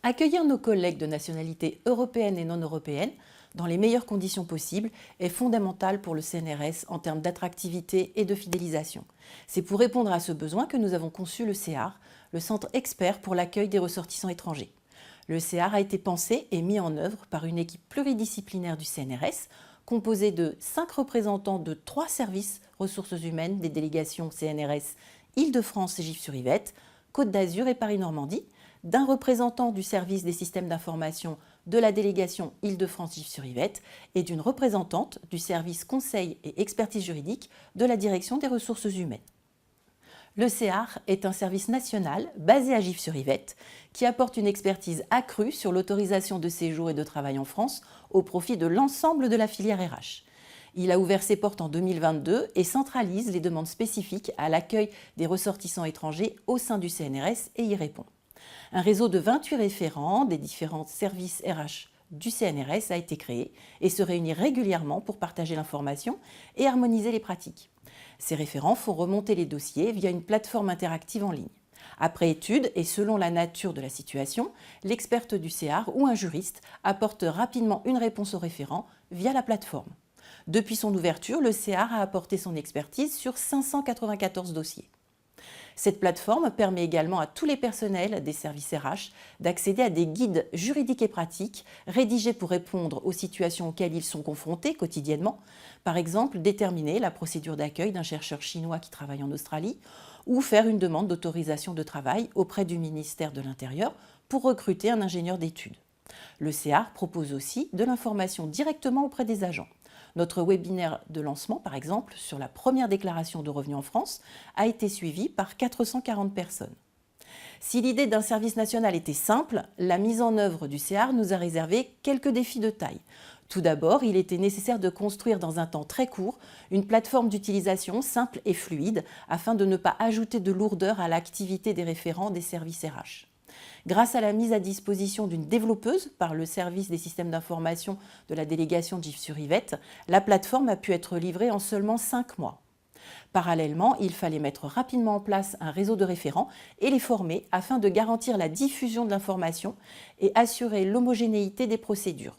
Accueillir nos collègues de nationalité européenne et non européenne dans les meilleures conditions possibles est fondamental pour le CNRS en termes d'attractivité et de fidélisation. C'est pour répondre à ce besoin que nous avons conçu le CEAR, le Centre expert pour l'accueil des ressortissants étrangers. Le CEAR a été pensé et mis en œuvre par une équipe pluridisciplinaire du CNRS, composée de 5 représentants de 3 services ressources humaines des délégations CNRS Île-de-France et Gif-sur-Yvette, Côte d'Azur et Paris-Normandie, d'un représentant du service des systèmes d'information de la délégation Île-de-France-Gif-sur-Yvette et d'une représentante du service conseil et expertise juridique de la direction des ressources humaines. Le CEAR est un service national basé à Gif-sur-Yvette qui apporte une expertise accrue sur l'autorisation de séjour et de travail en France au profit de l'ensemble de la filière RH. Il a ouvert ses portes en 2022 et centralise les demandes spécifiques à l'accueil des ressortissants étrangers au sein du CNRS et y répond. Un réseau de 28 référents des différents services RH du CNRS a été créé et se réunit régulièrement pour partager l'information et harmoniser les pratiques. Ces référents font remonter les dossiers via une plateforme interactive en ligne. Après étude et selon la nature de la situation, l'experte du CEAR ou un juriste apporte rapidement une réponse aux référents via la plateforme. Depuis son ouverture, le CEAR a apporté son expertise sur 594 dossiers. Cette plateforme permet également à tous les personnels des services RH d'accéder à des guides juridiques et pratiques rédigés pour répondre aux situations auxquelles ils sont confrontés quotidiennement. Par exemple, déterminer la procédure d'accueil d'un chercheur chinois qui travaille en Australie ou faire une demande d'autorisation de travail auprès du ministère de l'Intérieur pour recruter un ingénieur d'études. Le CEAR propose aussi de l'information directement auprès des agents. Notre webinaire de lancement, par exemple, sur la première déclaration de revenus en France, a été suivi par 440 personnes. Si l'idée d'un service national était simple, la mise en œuvre du CEAR nous a réservé quelques défis de taille. Tout d'abord, il était nécessaire de construire dans un temps très court une plateforme d'utilisation simple et fluide afin de ne pas ajouter de lourdeur à l'activité des référents des services RH. Grâce à la mise à disposition d'une développeuse par le service des systèmes d'information de la délégation Gif-sur-Yvette, la plateforme a pu être livrée en seulement 5 mois. Parallèlement, il fallait mettre rapidement en place un réseau de référents et les former afin de garantir la diffusion de l'information et assurer l'homogénéité des procédures.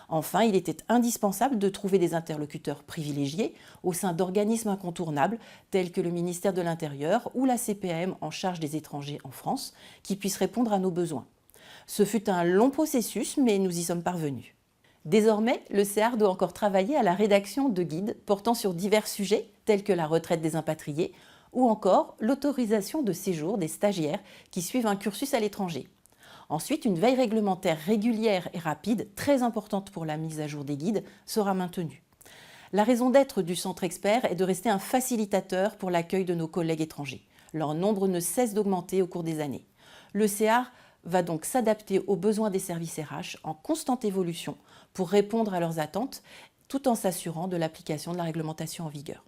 Enfin, il était indispensable de trouver des interlocuteurs privilégiés au sein d'organismes incontournables tels que le ministère de l'Intérieur ou la CPAM en charge des étrangers en France, qui puissent répondre à nos besoins. Ce fut un long processus, mais nous y sommes parvenus. Désormais, le CEAR doit encore travailler à la rédaction de guides portant sur divers sujets tels que la retraite des impatriés ou encore l'autorisation de séjour des stagiaires qui suivent un cursus à l'étranger. Ensuite, une veille réglementaire régulière et rapide, très importante pour la mise à jour des guides, sera maintenue. La raison d'être du centre expert est de rester un facilitateur pour l'accueil de nos collègues étrangers. Leur nombre ne cesse d'augmenter au cours des années. Le CEAR va donc s'adapter aux besoins des services RH en constante évolution pour répondre à leurs attentes, tout en s'assurant de l'application de la réglementation en vigueur.